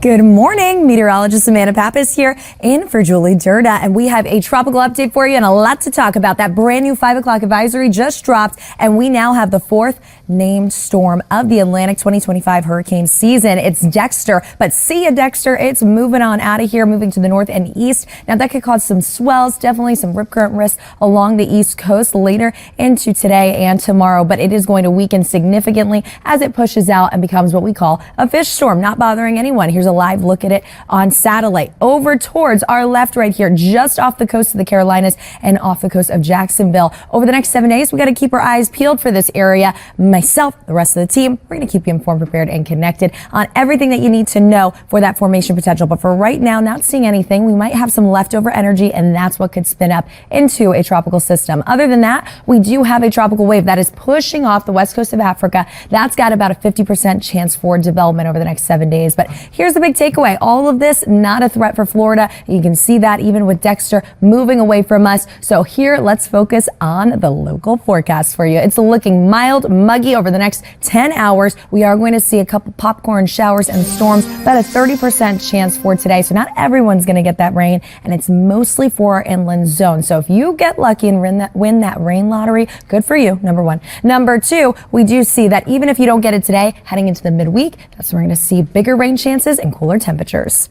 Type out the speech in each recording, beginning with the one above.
Good morning, meteorologist Amanda Pappas here in for Julie Durda, and we have a tropical update for you and a lot to talk about. That brand new 5 o'clock advisory just dropped, and we now have the 4th named storm of the Atlantic 2025 hurricane season. It's Dexter, but see ya, Dexter. It's moving on out of here, moving to the north and east. Now that could cause some swells, definitely some rip current risks along the east coast later into today and tomorrow, but it is going to weaken significantly as it pushes out and becomes what we call a fish storm, not bothering anyone. Here's a live look at it on satellite. Over towards our left right here, just off the coast of the Carolinas and off the coast of Jacksonville. Over the next 7 days, we got to keep our eyes peeled for this area. Myself, the rest of the team, we're going to keep you informed, prepared, and connected on everything that you need to know for that formation potential. But for right now, not seeing anything. We might have some leftover energy, and that's what could spin up into a tropical system. Other than that, we do have a tropical wave that is pushing off the west coast of Africa. That's got about a 50% chance for development over the next 7 days. But here's the big takeaway. All of this, not a threat for Florida. You can see that even with Dexter moving away from us. So here, let's focus on the local forecast for you. It's looking mild, muggy over the next 10 hours. We are going to see a couple popcorn showers and storms, about a 30% chance for today. So not everyone's going to get that rain, and it's mostly for our inland zone. So if you get lucky and win that rain lottery, good for you, number one. Number two, we do see that even if you don't get it today, heading into the midweek, that's when we're going to see bigger rain chances and cooler temperatures.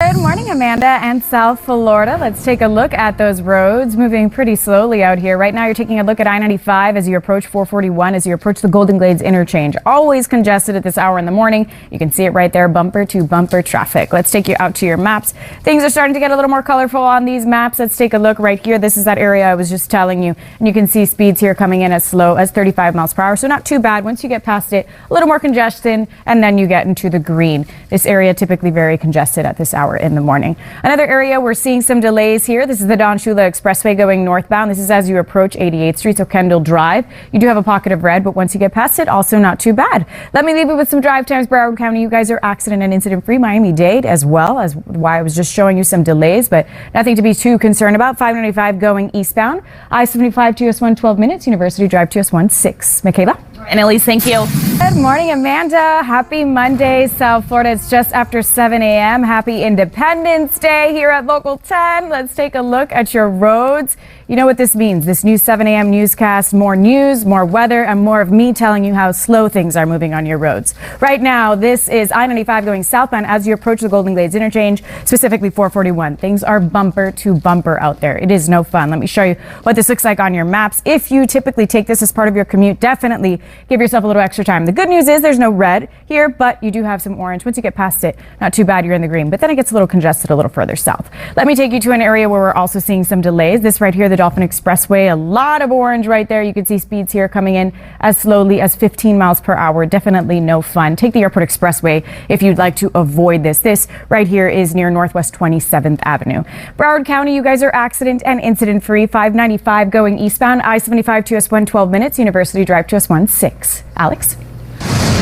Good morning, Amanda and South Florida. Let's take a look at those roads moving pretty slowly out here. Right now, you're taking a look at I-95 as you approach 441, as you approach the Golden Glades interchange. Always congested at this hour in the morning. You can see it right there, bumper to bumper traffic. Let's take you out to your maps. Things are starting to get a little more colorful on these maps. Let's take a look right here. This is that area I was just telling you, and you can see speeds here coming in as slow as 35 miles per hour. So not too bad. Once you get past it, a little more congestion, and then you get into the green. This area typically very congested at this hour in the morning. Another area we're seeing some delays here. This is the Don Shula Expressway going northbound. This is as you approach 88th Street, so Kendall Drive. You do have a pocket of red, but once you get past it, also not too bad. Let me leave you with some drive times. Broward County, you guys are accident and incident free. Miami-Dade as well, as why I was just showing you some delays, but nothing to be too concerned about. 595 going eastbound. I-75 to US 1, 12 minutes. University Drive to US 1, 6. Michaela? Annaliese, thank you. Good morning, Amanda. Happy Monday, South Florida. It's just after 7 a.m. Happy Independence Day here at Local 10. Let's take a look at your roads. You know what this means. This new 7 a.m. newscast, more news, more weather, and more of me telling you how slow things are moving on your roads. Right now, this is I-95 going southbound as you approach the Golden Glades interchange, specifically 441. Things are bumper to bumper out there. It is no fun. Let me show you what this looks like on your maps. If you typically take this as part of your commute, definitely give yourself a little extra time. The good news is there's no red here, but you do have some orange. Once you get past it, not too bad, you're in the green, but then it gets a little congested a little further south. Let me take you to an area where we're also seeing some delays. This right here, the Dolphin Expressway, a lot of orange right there. You can see speeds here coming in as slowly as 15 miles per hour. Definitely no fun. Take the Airport Expressway if you'd like to avoid this. This right here is near Northwest 27th Avenue. Broward County, you guys are accident and incident free. 595 going eastbound. I-75 to US 1, 12 minutes. University Drive to US 1, 6. Alex?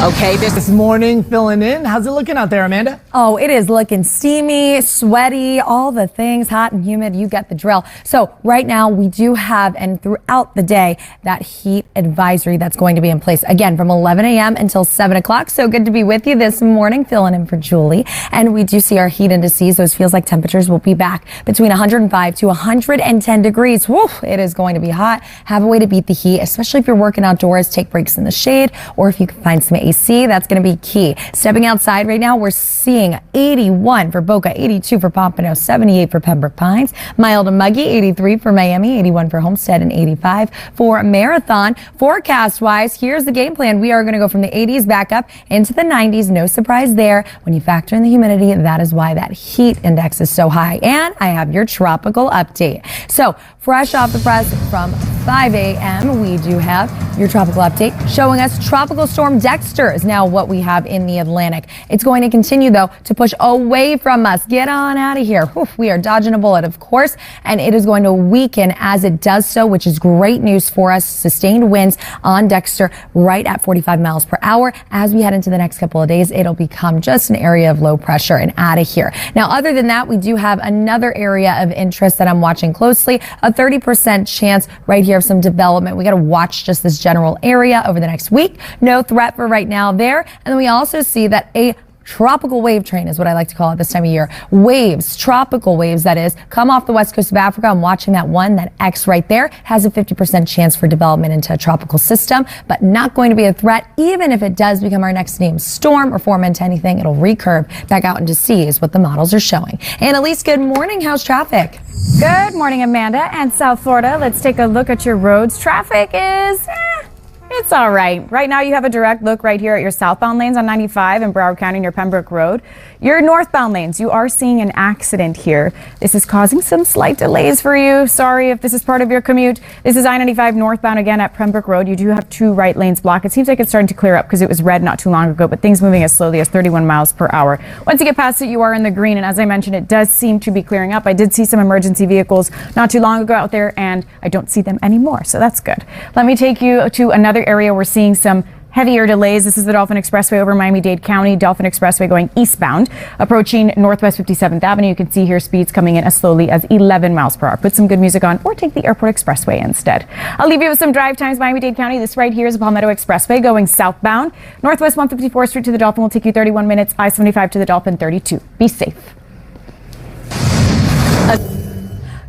Okay, this morning filling in. How's it looking out there, Amanda? Oh, it is looking steamy, sweaty, all the things, hot and humid. You get the drill. So right now we do have, and throughout the day, that heat advisory that's going to be in place again from 11 a.m. until 7 o'clock. So good to be with you this morning, filling in for Julie. And we do see our heat indices. So it feels like temperatures will be back between 105 to 110 degrees. Woo, it is going to be hot. Have a way to beat the heat, especially if you're working outdoors. Take breaks in the shade, or if you can find some AC, that's going to be key. Stepping outside right now, we're seeing 81 for Boca, 82 for Pompano, 78 for Pembroke Pines, mild and muggy, 83 for Miami, 81 for Homestead, and 85 for Marathon. Forecast wise, here's the game plan. We are going to go from the 80s back up into the 90s. No surprise there. When you factor in the humidity, that is why that heat index is so high. And I have your tropical update. So fresh off the press from 5 a.m., we do have your tropical update showing us Tropical Storm Dexter is now what we have in the Atlantic. It's going to continue, though, to push away from us. Get on out of here. Whew, we are dodging a bullet, of course, and it is going to weaken as it does so, which is great news for us. Sustained winds on Dexter right at 45 miles per hour. As we head into the next couple of days, it'll become just an area of low pressure and out of here. Now, other than that, we do have another area of interest that I'm watching closely, a 30% chance right here of some development. We got to watch just this general area over the next week. No threat for right now there. And then we also see that a tropical wave train is what I like to call it this time of year. Waves, tropical waves that is, come off the west coast of Africa. I'm watching that one, that X right there, has a 50% chance for development into a tropical system, but not going to be a threat. Even if it does become our next named storm or form into anything, it'll recurve back out into sea is what the models are showing. Annaliese, good morning. How's traffic? Good morning, Amanda and South Florida. Let's take a look at your roads. Traffic is, it's all right. Right now you have a direct look right here at your southbound lanes on 95 in Broward County near Pembroke Road. Your northbound lanes, you are seeing an accident here. This is causing some slight delays for you. Sorry if this is part of your commute. This is I-95 northbound again at Pembroke Road. You do have 2 right lanes blocked. It seems like it's starting to clear up because it was red not too long ago, but things moving as slowly as 31 miles per hour. Once you get past it, you are in the green. And as I mentioned, it does seem to be clearing up. I did see some emergency vehicles not too long ago out there, and I don't see them anymore. So that's good. Let me take you to another area. We're seeing some heavier delays. This is the Dolphin Expressway over Miami-Dade County. Dolphin Expressway going eastbound, approaching Northwest 57th Avenue. You can see here speeds coming in as slowly as 11 miles per hour. Put some good music on or take the Airport Expressway instead. I'll leave you with some drive times. Miami-Dade County. This right here is the Palmetto Expressway going southbound. Northwest 154th Street to the Dolphin will take you 31 minutes. I-75 to the Dolphin 32. Be safe.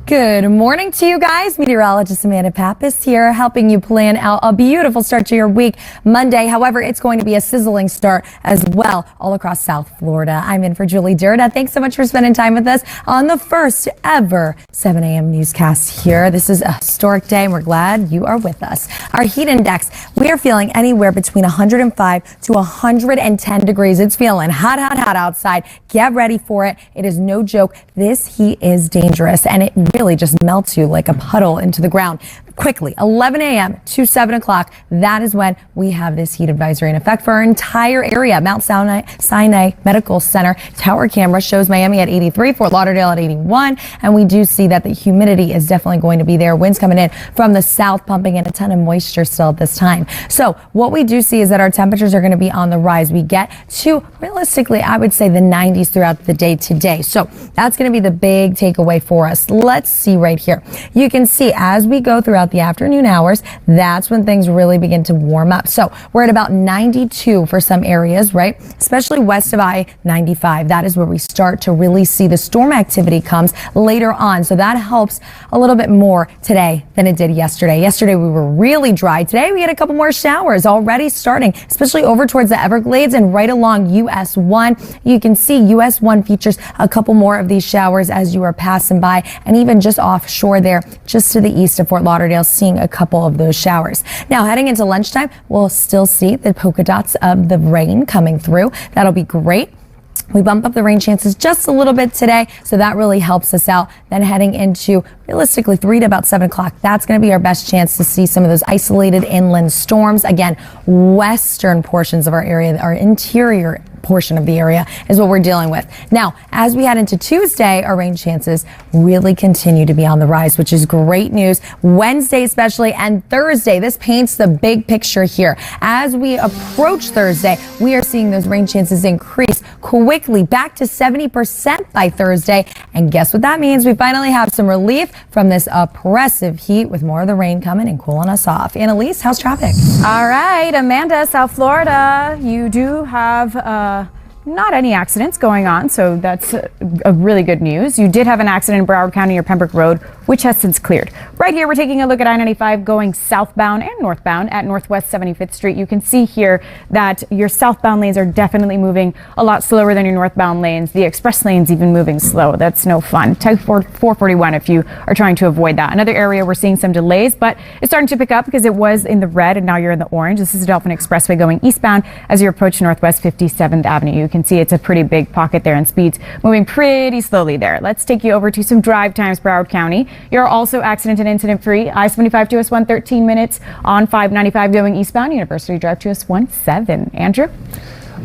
Good morning to you guys. Meteorologist Amanda Pappas here, helping you plan out a beautiful start to your week Monday. However, it's going to be a sizzling start as well all across South Florida. I'm in for Julie Durda. Thanks so much for spending time with us on the first ever 7 a.m. newscast here. This is a historic day and we're glad you are with us. Our heat index, we are feeling anywhere between 105 to 110 degrees. It's feeling hot, hot, hot outside. Get ready for it. It is no joke. This heat is dangerous and it really just melts you like a puddle into the ground. Quickly, 11 a.m. to 7 o'clock, that is when we have this heat advisory in effect for our entire area. Mount Sinai Medical Center tower camera shows Miami at 83, Fort Lauderdale at 81, and we do see that the humidity is definitely going to be there. Winds coming in from the south, pumping in a ton of moisture still at this time. So what we do see is that our temperatures are going to be on the rise. We get to, realistically, I would say the 90s throughout the day today. So that's going to be the big takeaway for us. Let's see right here. You can see as we go throughout the afternoon hours, that's when things really begin to warm up. So we're at about 92 for some areas, right? Especially west of I-95. That is where we start to really see the storm activity comes later on. So that helps a little bit more today than it did yesterday. Yesterday we were really dry. Today we had a couple more showers already starting, especially over towards the Everglades and right along US 1. You can see US 1 features a couple more of these showers as you are passing by, and even just offshore there, just to the east of Fort Lauderdale, seeing a couple of those showers. Now heading into lunchtime, we'll still see the polka dots of the rain coming through. That'll be great. We bump up the rain chances just a little bit today, so that really helps us out. Then heading into realistically 3 to about 7 o'clock, that's going to be our best chance to see some of those isolated inland storms. Again, western portions of our area, our interior portion of the area is what we're dealing with. Now, as we head into Tuesday, our rain chances really continue to be on the rise, which is great news. Wednesday especially, and Thursday, this paints the big picture here. As we approach Thursday, we are seeing those rain chances increase quickly back to 70% by Thursday. And guess what that means? We finally have some relief from this oppressive heat with more of the rain coming and cooling us off. Annaliese, how's traffic? All right, Amanda, South Florida, you do have not any accidents going on, so that's a really good news. You did have an accident in Broward County near Pembroke Road, which has since cleared. Right here, we're taking a look at I-95 going southbound and northbound at Northwest 75th Street. You can see here that your southbound lanes are definitely moving a lot slower than your northbound lanes. The express lanes even moving slow. That's no fun. Type 441 if you are trying to avoid that. Another area we're seeing some delays, but it's starting to pick up because it was in the red and now you're in the orange. This is the Dolphin Expressway going eastbound as you approach Northwest 57th Avenue. You can see it's a pretty big pocket there and speeds moving pretty slowly there. Let's take you over to some drive times, Broward County. You're also accident and incident free. I-75 to US 1, 13 minutes on 595 going eastbound. University Drive to US 1, 7. Andrew?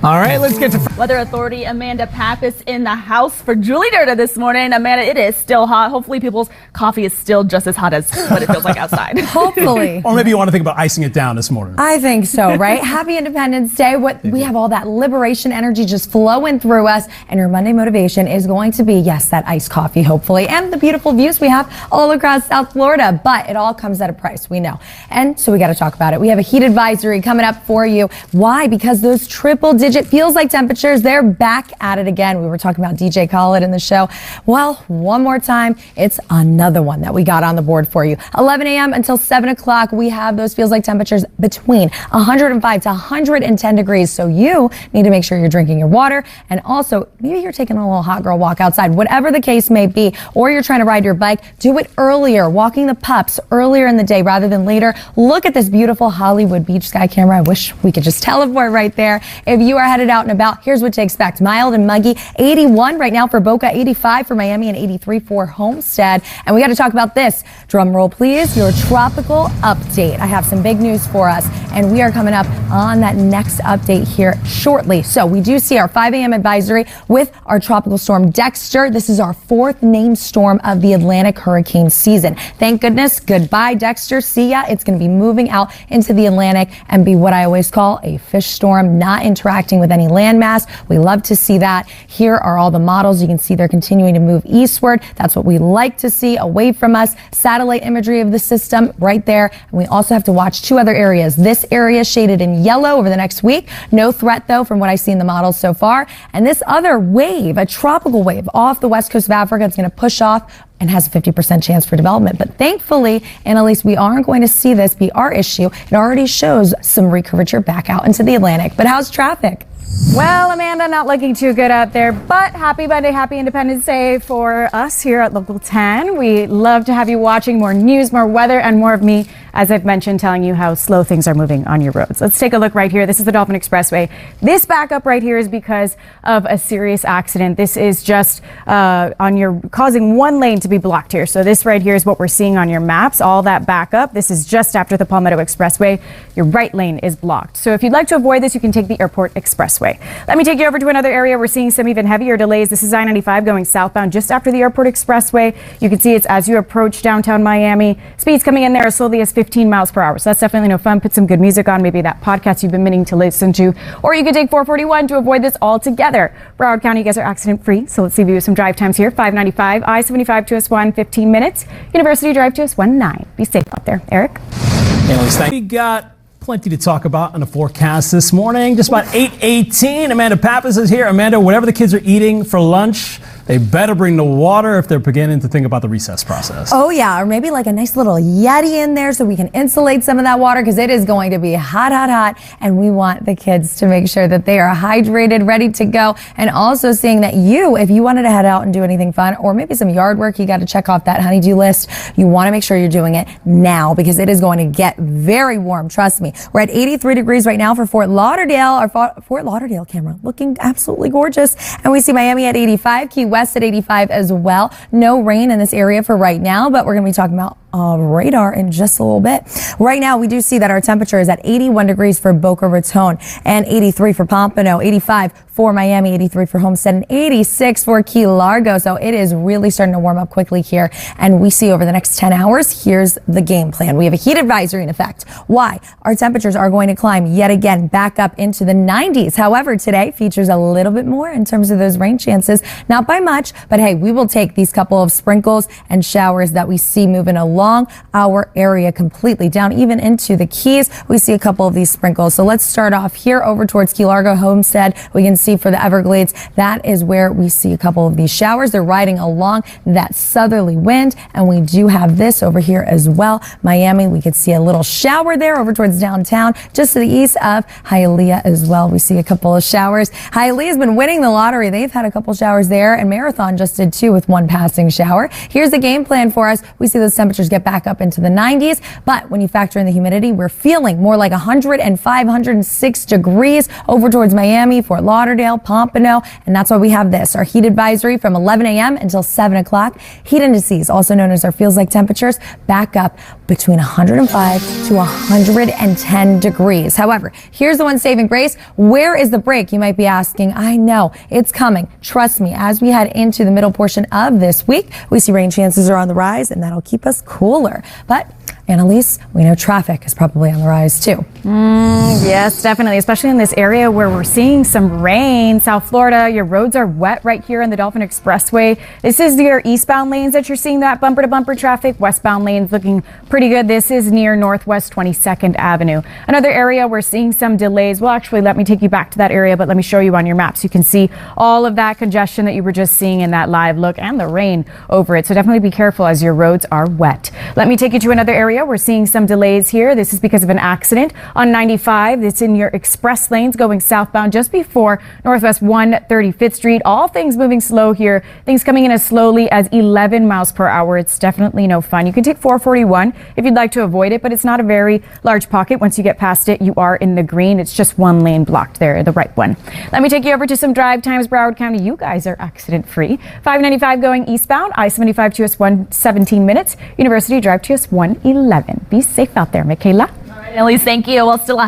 All right, let's get to Weather Authority Amanda Pappas in the house for Julie Durda this morning. Amanda, it is still hot. Hopefully people's coffee is still just as hot as what it feels like outside. Hopefully. Or maybe you want to think about icing it down this morning. I think so, right? Happy Independence Day. We have all that liberation energy just flowing through us, and your Monday motivation is going to be, yes, that iced coffee, hopefully, and the beautiful views we have all across South Florida. But it all comes at a price, we know. And so we got to talk about it. We have a heat advisory coming up for you. Why? Because those triple-digit digit feels like temperatures. They're back at it again. We were talking about DJ Khaled in the show. Well, one more time, it's another one that we got on the board for you. 11 a.m. until 7 o'clock, we have those feels like temperatures between 105 to 110 degrees. So you need to make sure you're drinking your water, and also maybe you're taking a little hot girl walk outside, whatever the case may be, or you're trying to ride your bike. Do it earlier, walking the pups earlier in the day rather than later. Look at this beautiful Hollywood beach sky camera. I wish we could just teleport right there. If you are headed out and about, here's what to expect. Mild and muggy, 81 right now for Boca, 85 for Miami, and 83 for Homestead. And we got to talk about this. Drum roll, please. Your tropical update. I have some big news for us, and we are coming up on that next update here shortly. So we do see our 5 a.m. advisory with our tropical storm Dexter. This is our 4th named storm of the Atlantic hurricane season. Thank goodness. Goodbye, Dexter. See ya. It's going to be moving out into the Atlantic and be what I always call a fish storm, not interacting with any landmass. We love to see that. Here are all the models. You can see they're continuing to move eastward. That's what we like to see away from us. Satellite imagery of the system right there. And we also have to watch 2 other areas. This area shaded in yellow over the next week. No threat, though, from what I see in the models so far. And this other wave, a tropical wave off the west coast of Africa, it's going to push off and has a 50% chance for development. But thankfully, Annaliese, we aren't going to see this be our issue. It already shows some recurvature back out into the Atlantic. But how's traffic? Well, Amanda, not looking too good out there, but happy Monday, happy Independence Day for us here at Local 10. We love to have you watching more news, more weather, and more of me, as I've mentioned, telling you how slow things are moving on your roads. Let's take a look right here. This is the Dolphin Expressway. This backup right here is because of a serious accident. This is just causing one lane to be blocked here. So this right here is what we're seeing on your maps, all that backup. This is just after the Palmetto Expressway. Your right lane is blocked. So if you'd like to avoid this, you can take the Airport Expressway. Let me take you over to another area. We're seeing some even heavier delays. This is I-95 going southbound just after the Airport Expressway. You can see it's as you approach downtown Miami. Speeds coming in there as slowly as 15 miles per hour. So that's definitely no fun. Put some good music on, maybe that podcast you've been meaning to listen to. Or you could take 441 to avoid this altogether. Broward County, you guys are accident free. So let's leave you with some drive times here. 595, I-75 to us 1, 15 minutes. University Drive to us 9. Be safe out there. Eric? Annaliese, we got plenty to talk about on the forecast this morning. Just about 8:18. Amanda Pappas is here. Amanda, whatever the kids are eating for lunch, they better bring the water if they're beginning to think about the recess process. Oh, yeah. Or maybe like a nice little Yeti in there so we can insulate some of that water, because it is going to be hot, hot, hot. And we want the kids to make sure that they are hydrated, ready to go. And also seeing that if you wanted to head out and do anything fun, or maybe some yard work, you got to check off that honeydew list. You want to make sure you're doing it now, because it is going to get very warm. Trust me. We're at 83 degrees right now for Fort Lauderdale. Our Fort Lauderdale camera looking absolutely gorgeous. And we see Miami at 85, Key West at 85 as well. No rain in this area for right now, but we're going to be talking about radar in just a little bit. Right now, we do see that our temperature is at 81 degrees for Boca Raton and 83 for Pompano, 85 for Miami, 83 for Homestead, and 86 for Key Largo. So it is really starting to warm up quickly here. And we see over the next 10 hours, here's the game plan. We have a heat advisory in effect. Why? Our temperatures are going to climb yet again back up into the 90s. However, today features a little bit more in terms of those rain chances. Not by much, but hey, we will take these couple of sprinkles and showers that we see moving along our area completely down even into the Keys. We see a couple of these sprinkles. So let's start off here over towards Key Largo, Homestead. We can see for the Everglades, that is where we see a couple of these showers. They're riding along that southerly wind, and we do have this over here as well. Miami, we could see a little shower there over towards downtown, just to the east of Hialeah as well. We see a couple of showers. Hialeah's been winning the lottery. They've had a couple showers there, and Marathon just did too with one passing shower. Here's the game plan for us. We see those temperatures get back up into the 90s, but when you factor in the humidity, we're feeling more like 105, 106 degrees over towards Miami, Fort Lauderdale, Pompano, and that's why we have this, our heat advisory from 11 a.m. until 7 o'clock. Heat indices, also known as our feels like temperatures, back up between 105 to 110 degrees. However, here's the one saving grace. Where is the break? You might be asking. I know it's coming. Trust me, as we head into the middle portion of this week, we see rain chances are on the rise, and that'll keep us cooler. But Annaliese, we know traffic is probably on the rise too. Yes, definitely, especially in this area where we're seeing some rain. South Florida, your roads are wet right here on the Dolphin Expressway. This is your eastbound lanes that you're seeing that bumper to bumper traffic. Westbound lanes looking pretty good. This is near Northwest 22nd Avenue. Another area we're seeing some delays. Well, actually, let me take you back to that area, but let me show you on your map so you can see all of that congestion that you were just seeing in that live look and the rain over it. So definitely be careful as your roads are wet. Let me take you to another area. We're seeing some delays here. This is because of an accident on 95. It's in your express lanes going southbound just before Northwest 135th Street. All things moving slow here. Things coming in as slowly as 11 miles per hour. It's definitely no fun. You can take 441 if you'd like to avoid it, but it's not a very large pocket. Once you get past it, you are in the green. It's just one lane blocked there, the right one. Let me take you over to some drive times. Broward County, you guys are accident free. 595 going eastbound, I-75 to us 17 minutes. University Drive to us 111. Be safe out there, Michaela. Annaliese, thank you. Well, still